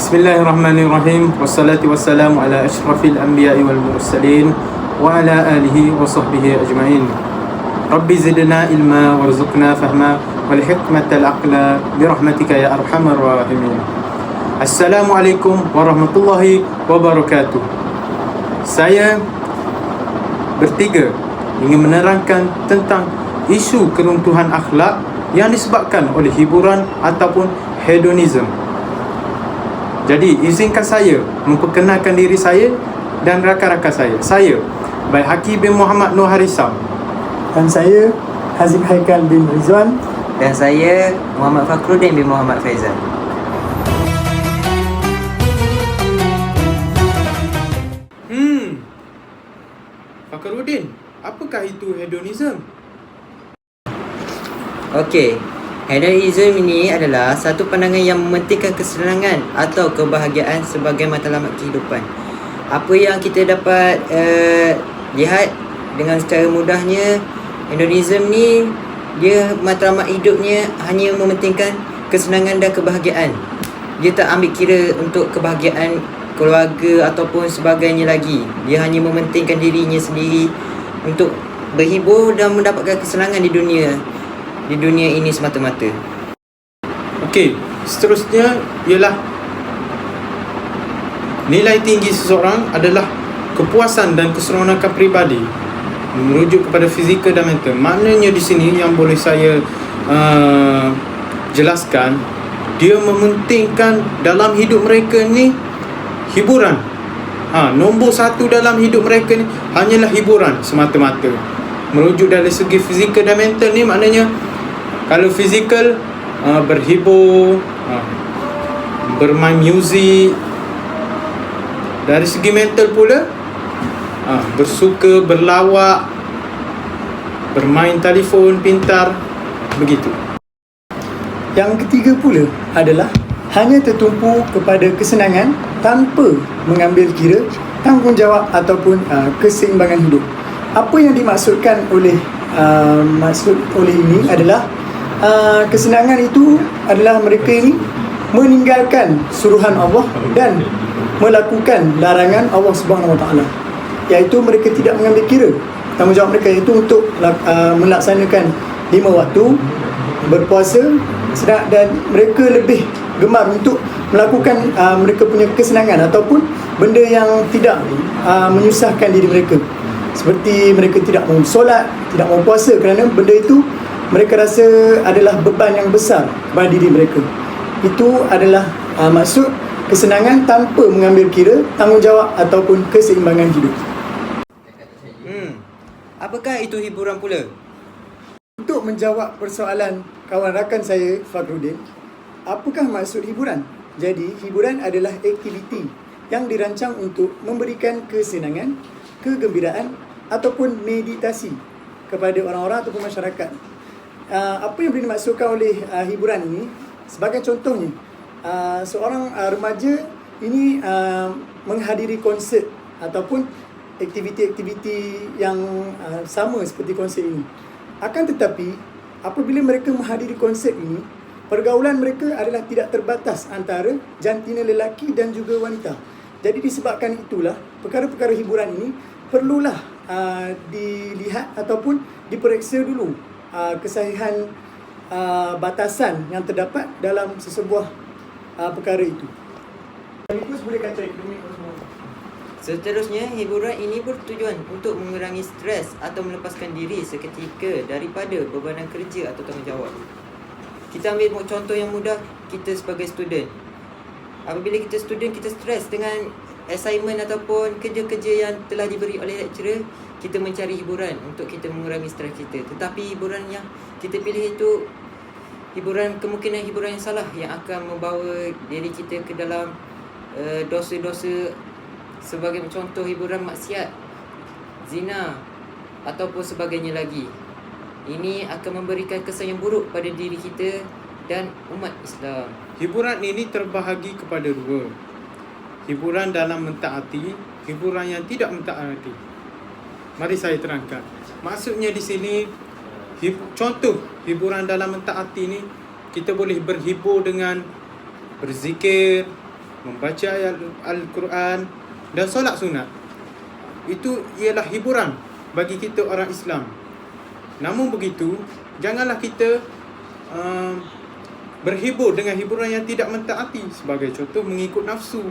Bismillahirrahmanirrahim. Wassalatu wassalamu ala asyrafil anbiya'i wal mursalin wa ala alihi wa sahbihi ajma'in. Rabbi zidna ilma warzuqna fahma wal hikmata al aqla birahmatika ya arhamar rahimin. Assalamualaikum warahmatullahi wabarakatuh. Saya bertiga ingin menerangkan tentang isu keruntuhan akhlak yang disebabkan oleh hiburan ataupun hedonism. Jadi izinkan saya memperkenalkan diri saya dan rakan-rakan saya. Saya Baihaqi bin Muhammad Nur Harisam. Dan saya Haziq Haikal bin Rizwan. Dan saya Muhammad Fakhruddin bin Muhammad Faizal. Fakhruddin, apakah itu hedonism? Okey, hedonism ini adalah satu pandangan yang mementingkan kesenangan atau kebahagiaan sebagai matlamat kehidupan. Apa yang kita dapat lihat dengan secara mudahnya, hedonism ni dia matlamat hidupnya hanya mementingkan kesenangan dan kebahagiaan. Dia tak ambil kira untuk kebahagiaan keluarga ataupun sebagainya lagi. Dia hanya mementingkan dirinya sendiri untuk berhibur dan mendapatkan kesenangan di dunia ini semata-mata. Okey, seterusnya ialah nilai tinggi seseorang adalah kepuasan dan keseronokan peribadi, merujuk kepada fizikal dan mental. Maknanya di sini yang boleh saya jelaskan, dia mementingkan dalam hidup mereka ni hiburan. Nombor satu dalam hidup mereka ni hanyalah hiburan semata-mata. Merujuk dari segi fizikal dan mental ni, maknanya kalau fizikal berhibur, bermain muzik. Dari segi mental pula bersuka, berlawak, bermain telefon pintar, begitu. Yang ketiga pula adalah hanya tertumpu kepada kesenangan tanpa mengambil kira tanggungjawab ataupun keseimbangan hidup. Apa yang dimaksudkan oleh ini adalah kesenangan itu adalah mereka ini meninggalkan suruhan Allah dan melakukan larangan Allah Subhanahu Wa Taala, iaitu mereka tidak mengambil kira tanggungjawab mereka, iaitu untuk melaksanakan 5 waktu, berpuasa, dan mereka lebih gemar untuk melakukan mereka punya kesenangan ataupun benda yang tidak menyusahkan diri mereka. Seperti mereka tidak mau solat, tidak mau puasa kerana benda itu mereka rasa adalah beban yang besar kepada diri mereka. Itu adalah maksud kesenangan tanpa mengambil kira tanggungjawab ataupun keseimbangan hidup. Apakah itu hiburan pula? Untuk menjawab persoalan kawan rakan saya Fakhruddin, apakah maksud hiburan? Jadi, hiburan adalah aktiviti yang dirancang untuk memberikan kesenangan, kegembiraan ataupun meditasi kepada orang-orang ataupun masyarakat. Apa yang boleh dimaksudkan oleh hiburan ini? Sebagai contohnya, seorang remaja ini menghadiri konsert ataupun aktiviti-aktiviti yang sama seperti konsert ini. Akan tetapi, apabila mereka menghadiri konsert ini, pergaulan mereka adalah tidak terbatas antara jantina lelaki dan juga wanita. Jadi disebabkan itulah, perkara-perkara hiburan ini perlulah dilihat ataupun diperiksa dulu kesahihan batasan yang terdapat dalam sesebuah perkara itu. Sekaligus boleh kata akademik semua. Seterusnya, hiburan ini bertujuan untuk mengurangi stres atau melepaskan diri seketika daripada bebanan kerja atau tanggungjawab. Kita ambil contoh yang mudah, kita sebagai student. Apabila kita student, kita stres dengan assignment ataupun kerja-kerja yang telah diberi oleh lecturer, kita mencari hiburan untuk kita mengurangi stres kita. Tetapi hiburan yang kita pilih itu kemungkinan hiburan yang salah, yang akan membawa diri kita ke dalam dosa-dosa. Sebagai contoh, hiburan maksiat, zina ataupun sebagainya lagi. Ini akan memberikan kesan yang buruk pada diri kita dan umat Islam. Hiburan ini terbahagi kepada dua. Hiburan dalam mentaati, hiburan yang tidak mentaati. Mari saya terangkan. Maksudnya di sini, contoh hiburan dalam mentaati ini, kita boleh berhibur dengan berzikir, membaca ayat Al-Quran dan solat sunat. Itu ialah hiburan bagi kita orang Islam. Namun begitu, janganlah kita berhibur dengan hiburan yang tidak mentaati. Sebagai contoh, mengikut nafsu.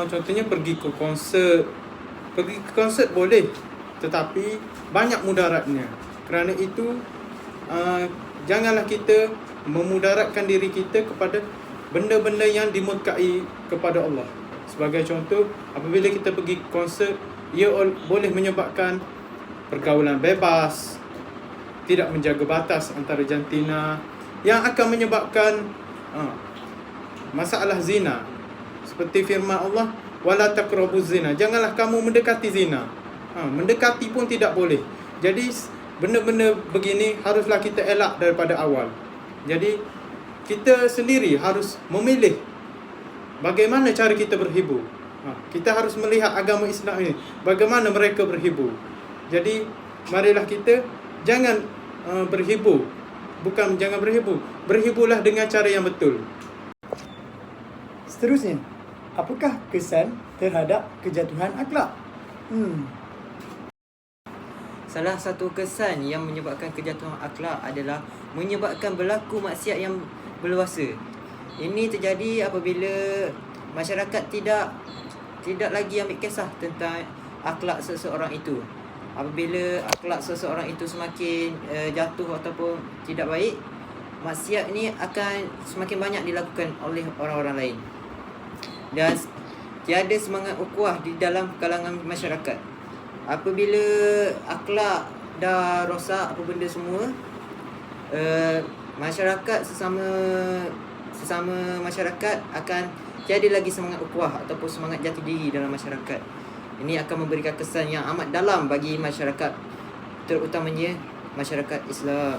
Contohnya pergi ke konsert. Pergi ke konsert boleh, tetapi banyak mudaratnya. Kerana itu janganlah kita memudaratkan diri kita kepada benda-benda yang dimurkai kepada Allah. Sebagai contoh, apabila kita pergi konsert, ia boleh menyebabkan pergaulan bebas, tidak menjaga batas antara jantina, yang akan menyebabkan masalah zina. Seperti firman Allah, wala taqrabuz zina, janganlah kamu mendekati zina. Mendekati pun tidak boleh. Jadi benda-benda begini haruslah kita elak daripada awal. Jadi kita sendiri harus memilih bagaimana cara kita berhibur. Kita harus melihat agama Islam ini, bagaimana mereka berhibur. Jadi marilah kita jangan berhibur. Bukan jangan berhibur, berhiburlah dengan cara yang betul. Seterusnya, apakah kesan terhadap kejatuhan akhlak? Salah satu kesan yang menyebabkan kejatuhan akhlak adalah menyebabkan berlaku maksiat yang berluasa. Ini terjadi apabila masyarakat tidak lagi ambil kisah tentang akhlak seseorang itu. Apabila akhlak seseorang itu semakin jatuh ataupun tidak baik, maksiat ini akan semakin banyak dilakukan oleh orang-orang lain. Dan tiada semangat ukhuwah di dalam kalangan masyarakat. Apabila akhlak dah rosak apa benda semua, masyarakat sesama masyarakat akan tiada lagi semangat ukhuwah ataupun semangat jati diri dalam masyarakat. Ini akan memberikan kesan yang amat dalam bagi masyarakat, terutamanya masyarakat Islam.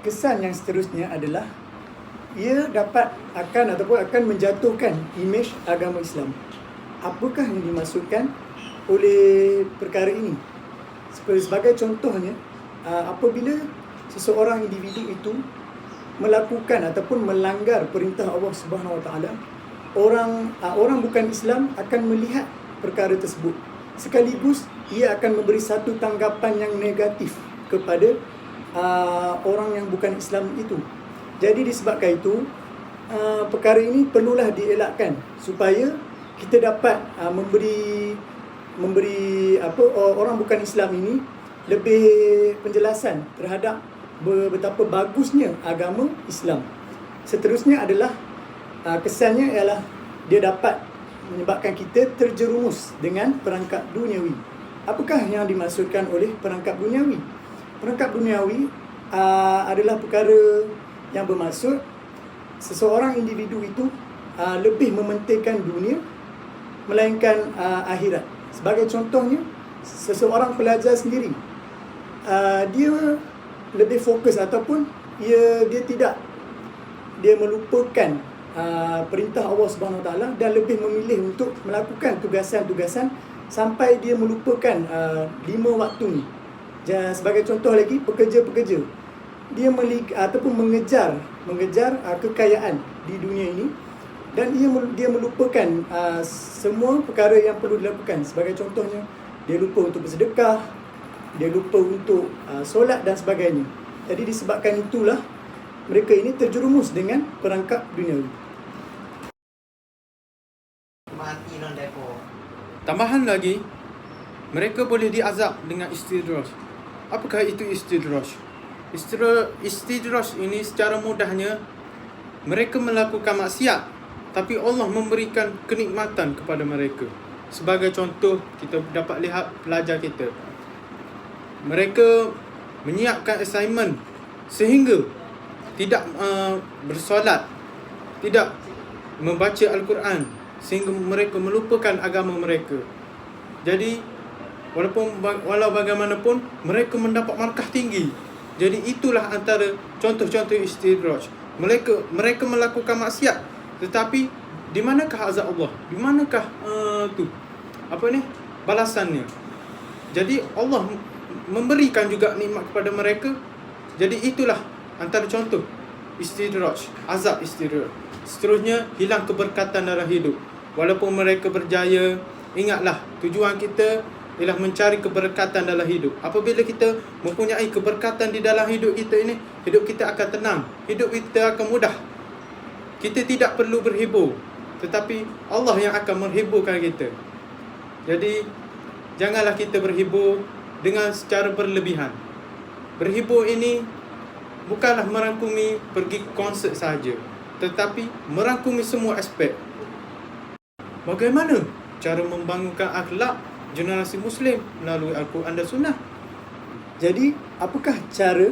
Kesan yang seterusnya adalah ia akan menjatuhkan imej agama Islam. Apakah yang dimaksudkan oleh perkara ini? Sebagai contohnya, apabila seseorang individu itu melakukan ataupun melanggar perintah Allah Subhanahu Wa Taala, orang bukan Islam akan melihat perkara tersebut. Sekaligus ia akan memberi satu tanggapan yang negatif kepada orang yang bukan Islam itu. Jadi disebabkan itu, perkara ini perlulah dielakkan supaya kita dapat memberi orang bukan Islam ini lebih penjelasan terhadap betapa bagusnya agama Islam. Seterusnya adalah kesannya ialah dia dapat menyebabkan kita terjerumus dengan perangkap duniawi. Apakah yang dimaksudkan oleh perangkap duniawi? Perangkap duniawi adalah perkara yang bermaksud seseorang individu itu lebih mementingkan dunia melainkan akhirat. Sebagai contohnya, seseorang pelajar sendiri, dia lebih fokus ataupun dia melupakan perintah Allah Subhanahu Wa Taala dan lebih memilih untuk melakukan tugasan-tugasan sampai dia melupakan 5 waktu ni. Sebagai contoh lagi, pekerja-pekerja dia ataupun mengejar kekayaan di dunia ini dan dia melupakan semua perkara yang perlu dilakukan. Sebagai contohnya, dia lupa untuk bersedekah, dia lupa untuk solat dan sebagainya. Jadi disebabkan itulah mereka ini terjerumus dengan perangkap duniawi. Tambahan lagi, mereka boleh diazab dengan istidraj. Apakah itu istidraj? Istidraj ini secara mudahnya mereka melakukan maksiat, tapi Allah memberikan kenikmatan kepada mereka. Sebagai contoh, kita dapat lihat pelajar kita. Mereka menyiapkan assignment sehingga tidak bersolat, tidak membaca Al-Quran, sehingga mereka melupakan agama mereka. Jadi walau bagaimanapun mereka mendapat markah tinggi. Jadi itulah antara contoh-contoh istidraj. Mereka melakukan maksiat, tetapi di manakah azab Allah? Di manakah balasannya? Jadi Allah memberikan juga nikmat kepada mereka. Jadi itulah antara contoh istidraj, azab istidraj. Seterusnya, hilang keberkatan dalam hidup. Walaupun mereka berjaya, ingatlah tujuan kita ialah mencari keberkatan dalam hidup. Apabila kita mempunyai keberkatan di dalam hidup kita ini, hidup kita akan tenang, hidup kita akan mudah. Kita tidak perlu berhibur, tetapi Allah yang akan menghiburkan kita. Jadi, janganlah kita berhibur dengan secara berlebihan. Berhibur ini bukanlah merangkumi pergi konsert saja, tetapi merangkumi semua aspek. Bagaimana cara membangunkan akhlak generasi Muslim melalui Al-Quran dan Sunnah? Jadi, apakah cara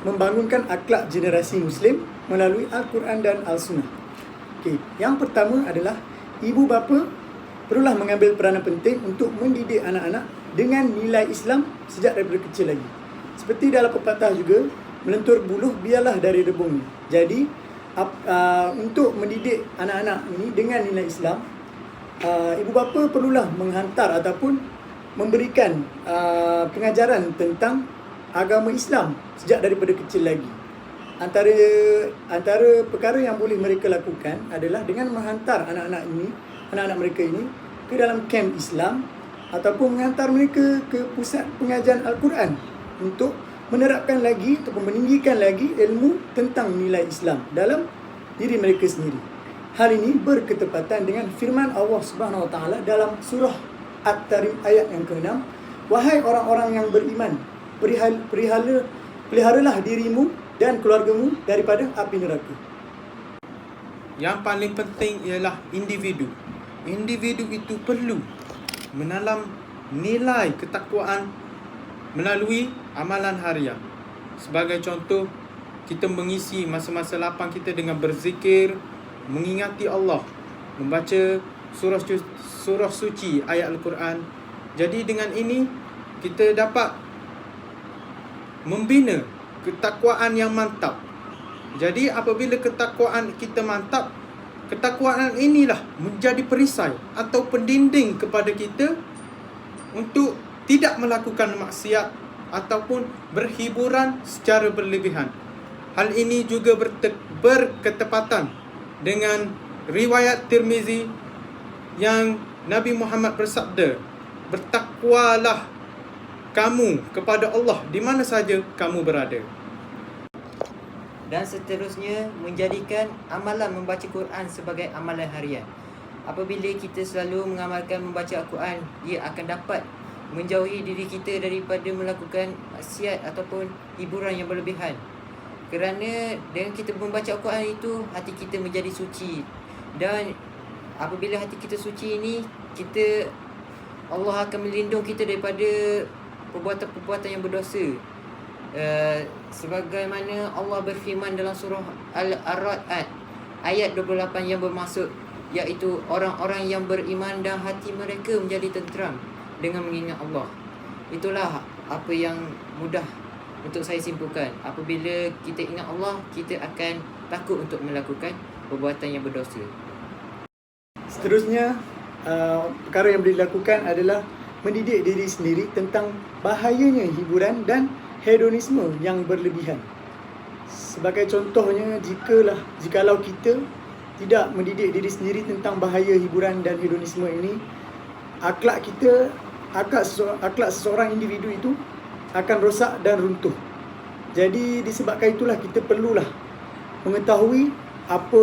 membangunkan akhlak generasi Muslim melalui Al-Quran dan Al-Sunnah? Okey, yang pertama adalah ibu bapa perlulah mengambil peranan penting untuk mendidik anak-anak dengan nilai Islam sejak daripada kecil lagi. Seperti dalam pepatah juga, melentur buluh biarlah dari rebung. Jadi, untuk mendidik anak-anak ini dengan nilai Islam, ibu bapa perlulah menghantar ataupun memberikan pengajaran tentang agama Islam sejak daripada kecil lagi. Antara perkara yang boleh mereka lakukan adalah dengan menghantar anak-anak mereka ini ke dalam kamp Islam ataupun menghantar mereka ke pusat pengajian Al-Quran untuk menerapkan lagi ataupun meninggikan lagi ilmu tentang nilai Islam dalam diri mereka sendiri. Hal ini berketepatan dengan firman Allah Subhanahu Wa Taala dalam surah At-Tarim ayat yang ke-6, "Wahai orang-orang yang beriman, peliharalah dirimu dan keluargamu daripada api neraka." Yang paling penting ialah individu. Individu itu perlu menanam nilai ketakwaan melalui amalan harian. Sebagai contoh, kita mengisi masa-masa lapang kita dengan berzikir, mengingati Allah, membaca surah suci ayat Al-Quran. Jadi dengan ini kita dapat membina ketakwaan yang mantap. Jadi apabila ketakwaan kita mantap, ketakwaan inilah menjadi perisai atau pendinding kepada kita untuk tidak melakukan maksiat ataupun berhiburan secara berlebihan. Hal ini juga berketepatan dengan riwayat Tirmizi yang Nabi Muhammad bersabda, "Bertakwalah kamu kepada Allah di mana saja kamu berada." Dan seterusnya, menjadikan amalan membaca Quran sebagai amalan harian. Apabila kita selalu mengamalkan membaca Al-Quran, dia akan dapat menjauhi diri kita daripada melakukan maksiat ataupun hiburan yang berlebihan. Kerana dengan kita membaca Al-Quran itu, hati kita menjadi suci. Dan apabila hati kita suci ini, Allah akan melindungi kita daripada perbuatan-perbuatan yang berdosa. Sebagaimana Allah berfirman dalam surah Al-Ra'd ayat 28 yang bermaksud, iaitu orang-orang yang beriman dan hati mereka menjadi tenteram dengan mengingat Allah. Itulah apa yang mudah untuk saya simpulkan. Apabila kita ingat Allah, kita akan takut untuk melakukan perbuatan yang berdosa. Seterusnya, perkara yang boleh dilakukan adalah mendidik diri sendiri tentang bahayanya hiburan dan hedonisme yang berlebihan. Sebagai contohnya, jikalau kita tidak mendidik diri sendiri tentang bahaya hiburan dan hedonisme ini, akhlak seseorang individu itu akan rosak dan runtuh. Jadi disebabkan itulah kita perlulah mengetahui apa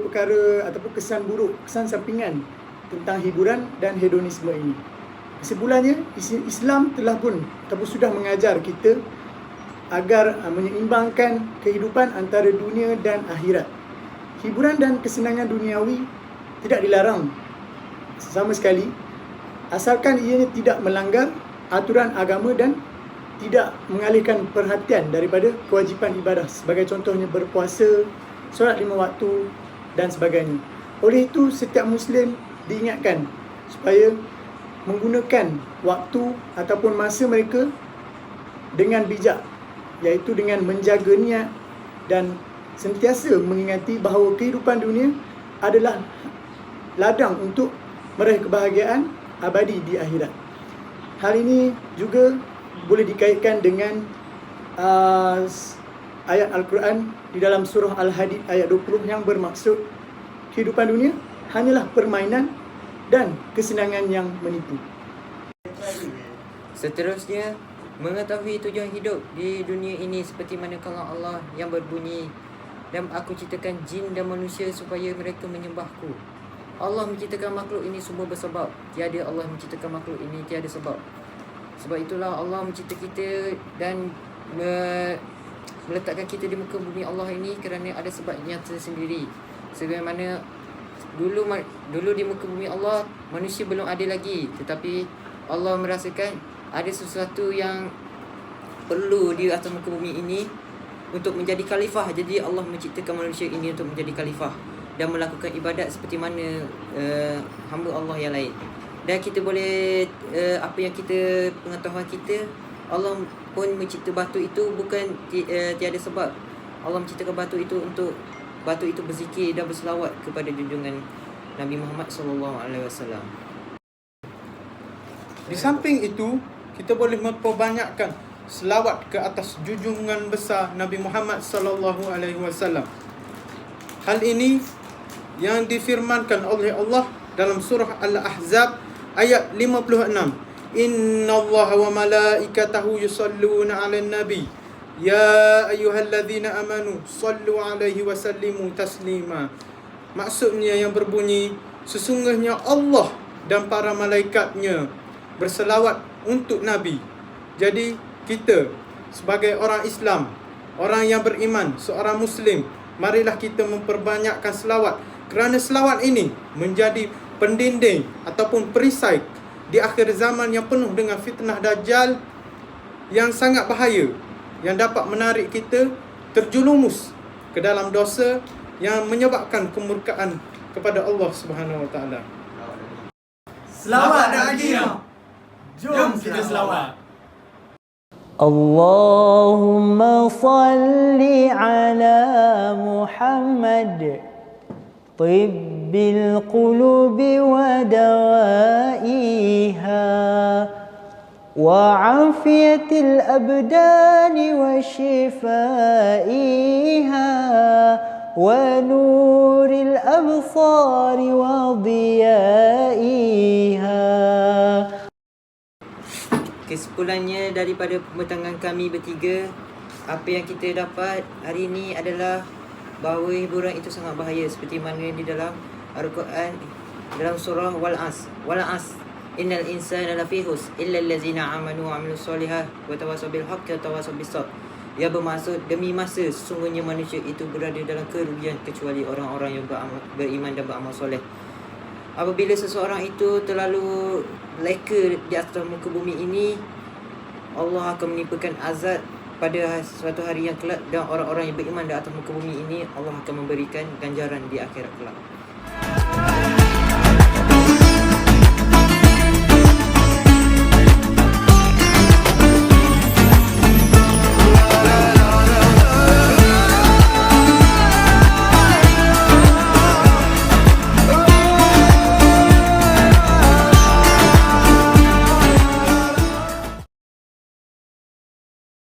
perkara ataupun kesan buruk, kesan sampingan tentang hiburan dan hedonisme ini. Kesimpulannya, Islam telah pun ataupun sudah mengajar kita agar menyeimbangkan kehidupan antara dunia dan akhirat. Hiburan dan kesenangan duniawi tidak dilarang sama sekali, asalkan ianya tidak melanggar aturan agama dan tidak mengalihkan perhatian daripada kewajipan ibadah, sebagai contohnya berpuasa, solat 5 waktu dan sebagainya. Oleh itu, setiap Muslim diingatkan supaya menggunakan waktu ataupun masa mereka dengan bijak, iaitu dengan menjaga niat dan sentiasa mengingati bahawa kehidupan dunia adalah ladang untuk meraih kebahagiaan abadi di akhirat. Hal ini juga boleh dikaitkan dengan ayat Al-Quran di dalam surah Al-Hadid ayat 20 yang bermaksud kehidupan dunia hanyalah permainan dan kesenangan yang menipu. Seterusnya, mengetahui tujuan hidup di dunia ini seperti mana kalam Allah yang berbunyi, dan aku ciptakan jin dan manusia supaya mereka menyembahku. Allah menciptakan makhluk ini semua bersebab. Tiada Allah menciptakan makhluk ini tiada sebab. Sebab itulah Allah mencipta kita dan meletakkan kita di muka bumi Allah ini kerana ada sebabnya tersendiri. Sebagaimana dulu di muka bumi Allah manusia belum ada lagi, tetapi Allah merasakan ada sesuatu yang perlu di atas muka bumi ini untuk menjadi khalifah. Jadi Allah menciptakan manusia ini untuk menjadi khalifah dan melakukan ibadat seperti mana hamba Allah yang lain. Dan kita boleh apa yang kita pengetahuan kita, Allah pun mencipta batu itu bukan tiada sebab. Allah menciptakan batu itu untuk batu itu berzikir dan berselawat kepada junjungan Nabi Muhammad SAW. Di samping itu, kita boleh memperbanyakkan selawat ke atas junjungan besar Nabi Muhammad SAW. Hal ini yang difirmankan oleh Allah dalam surah Al-Ahzab ayat 56. Innallaha wa malaikatahu yusalluna 'alan nabi ya ayyuhalladzina amanu sallu 'alaihi wa sallimu taslima. Maksudnya yang berbunyi, sesungguhnya Allah dan para malaikatnya berselawat untuk Nabi. Jadi kita sebagai orang Islam, orang yang beriman, seorang Muslim, marilah kita memperbanyakkan selawat, kerana selawat ini menjadi pendinding ataupun perisai di akhir zaman yang penuh dengan fitnah Dajjal yang sangat bahaya, yang dapat menarik kita terjerumus ke dalam dosa yang menyebabkan kemurkaan kepada Allah Subhanahu Wa Taala. Selawat Nabi. Jom kita selawat. Allahumma salli ala Muhammad طب القلوب ودوائها وعافية الأبدان وشفائها ونور الأبصار وضيائها. Kesimpulannya daripada pembentangan kami bertiga, apa yang kita dapat hari ini adalah bahawa hiburan itu sangat bahaya, seperti mana di dalam Al-Quran dalam surah Wal-As innal insana lafi khusr illa allazina amanu wa amilus solihat wa tawassaw bil haqqi wa tawassaw bis sabr. Ia bermaksud demi masa sesungguhnya manusia itu berada dalam kerugian kecuali orang-orang yang beriman dan beramal soleh. Apabila seseorang itu terlalu leka di atas muka bumi ini, Allah akan menimpakan azab pada suatu hari yang kelak, dan orang-orang yang beriman di atas muka bumi ini Allah akan memberikan ganjaran di akhirat kelak.